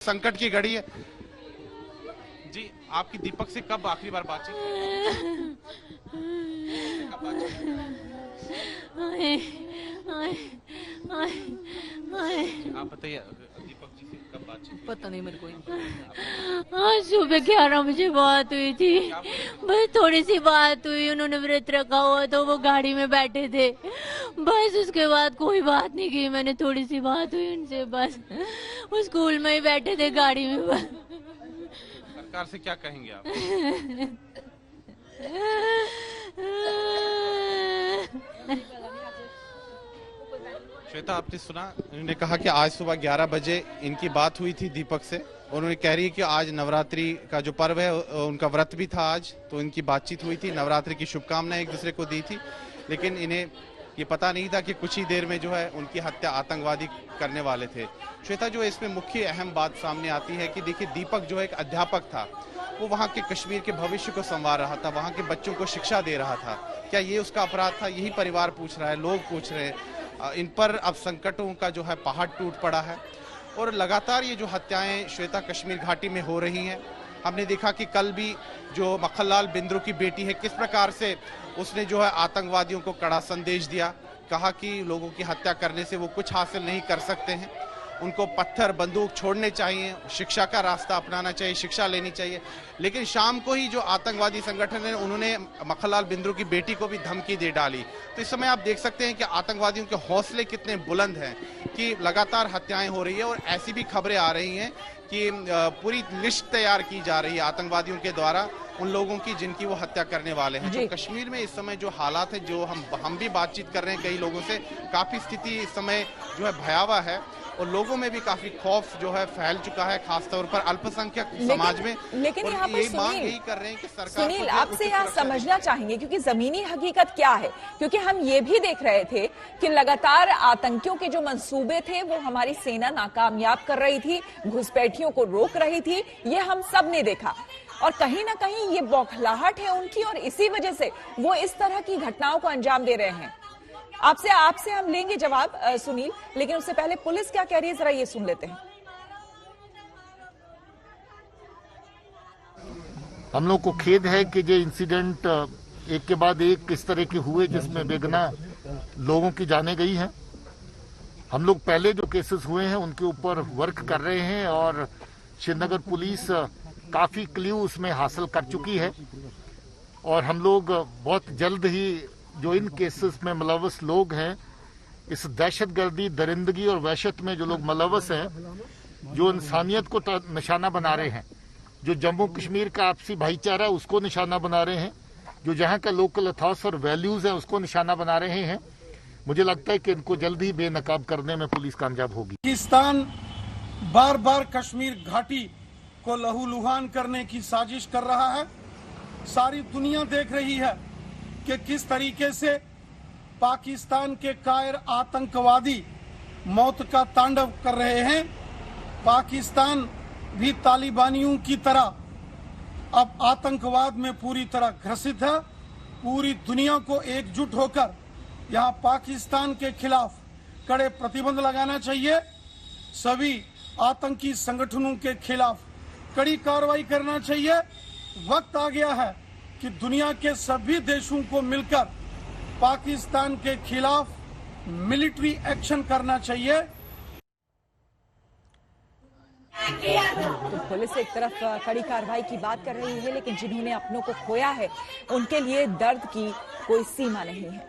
संकट की घड़ी है जी। आपकी दीपक से कब आखिरी बार बातचीत आप बताइए, दीपक जी से कब बातचीत? पता नहीं मेरे को। हाँ, सुबह 11 बजे बात हुई थी, बस थोड़ी सी बात हुई। उन्होंने व्रत रखा हुआ तो वो गाड़ी में बैठे थे, बस उसके बाद कोई बात नहीं की। मैंने थोड़ी सी बात हुई उनसे, बस वो स्कूल में ही बैठे थे गाड़ी में। बस सरकार से क्या कहेंगे आप? श्वेता, आपने सुना, उन्होंने कहा कि आज सुबह 11 बजे इनकी बात हुई थी दीपक से। उन्होंने कह रही है कि आज नवरात्रि का जो पर्व है उनका व्रत भी था आज, तो इनकी बातचीत हुई थी, नवरात्रि की शुभकामनाएं एक दूसरे को दी थी। लेकिन इन्हें ये पता नहीं था कि कुछ ही देर में जो है उनकी हत्या आतंकवादी करने वाले थे। श्वेता, जो इसमें मुख्य अहम बात सामने आती है कि देखिए, दीपक जो एक अध्यापक था, वो वहाँ के कश्मीर के भविष्य को संवार रहा था, वहाँ के बच्चों को शिक्षा दे रहा था। क्या ये उसका अपराध था? यही परिवार पूछ रहा है, लोग पूछ रहे हैं। इन पर अब संकटों का जो है पहाड़ टूट पड़ा है और लगातार ये जो हत्याएं श्वेता कश्मीर घाटी में हो रही हैं। हमने देखा कि कल भी जो मक्खनलाल बिंद्रू की बेटी है, किस प्रकार से उसने जो है आतंकवादियों को कड़ा संदेश दिया, कहा कि लोगों की हत्या करने से वो कुछ हासिल नहीं कर सकते हैं, उनको पत्थर बंदूक छोड़ने चाहिए, शिक्षा का रास्ता अपनाना चाहिए, शिक्षा लेनी चाहिए। लेकिन शाम को ही जो आतंकवादी संगठन है उन्होंने मक्खनलाल बिंद्रू की बेटी को भी धमकी दे डाली। तो इस समय आप देख सकते हैं कि आतंकवादियों के हौसले कितने बुलंद हैं कि लगातार हत्याएं हो रही है। और ऐसी भी खबरें आ रही हैं कि पूरी लिस्ट तैयार की जा रही है आतंकवादियों के द्वारा उन लोगों की जिनकी वो हत्या करने वाले हैं। जो कश्मीर में इस समय जो हालात है, जो हम भी बातचीत कर रहे हैं कई लोगों से, काफी स्थिति इस समय जो है भयावह है और लोगों में भी काफी खौफ जो है फैल चुका है, खासतौर पर अल्पसंख्यक समाज में। लेकिन यहाँ पर मांग यही कर रहे हैं कि सरकार सुनील, आपसे यहाँ समझना चाहेंगे क्योंकि जमीनी हकीकत क्या है, क्योंकि हम ये भी देख रहे थे कि लगातार आतंकियों के जो मंसूबे थे वो हमारी सेना नाकामयाब कर रही थी, घुसपैठियों को रोक रही थी, ये हम सब ने देखा। और कहीं ना कहीं ये बौखलाहट है उनकी और इसी वजह से वो इस तरह की घटनाओं को अंजाम दे रहे हैं। आपसे हम लेंगे जवाब सुनील, लेकिन उससे पहले पुलिस क्या कह रही है जरा ये सुन लेते हैं। हम लोग को खेद है कि ये इंसिडेंट एक के बाद एक इस तरह के हुए जिसमें बेगुनाह लोगों की जानें गई हैं। हम लोग पहले जो केसेस हुए हैं उनके ऊपर वर्क कर रहे हैं और श्रीनगर पुलिस काफी क्ल्यू उसमें हासिल कर चुकी है और हम लोग बहुत जल्द ही जो इन केसेस में मुलव्वस लोग हैं, इस दहशतगर्दी, दरिंदगी और वहशत में जो लोग मुलव्वस हैं, जो इंसानियत को निशाना बना रहे हैं, जो जम्मू कश्मीर का आपसी भाईचारा उसको निशाना बना रहे हैं, जो जहां का लोकल अथॉस और वैल्यूज है उसको निशाना बना रहे हैं, मुझे लगता है कि इनको जल्द ही बेनकाब करने में पुलिस कामयाब होगी। पाकिस्तान बार बार कश्मीर घाटी को लहूलुहान करने की साजिश कर रहा है। सारी दुनिया देख रही है कि किस तरीके से पाकिस्तान के कायर आतंकवादी मौत का तांडव कर रहे हैं। पाकिस्तान भी तालिबानियों की तरह अब आतंकवाद में पूरी तरह ग्रसित है। पूरी दुनिया को एकजुट होकर यहाँ पाकिस्तान के खिलाफ कड़े प्रतिबंध लगाना चाहिए। सभी आतंकी संगठनों के खिलाफ कड़ी कार्रवाई करना चाहिए। वक्त आ गया है कि दुनिया के सभी देशों को मिलकर पाकिस्तान के खिलाफ मिलिट्री एक्शन करना चाहिए। तो पुलिस एक तरफ कड़ी कार्रवाई की बात कर रही है, लेकिन जिन्होंने अपनों को खोया है उनके लिए दर्द की कोई सीमा नहीं है।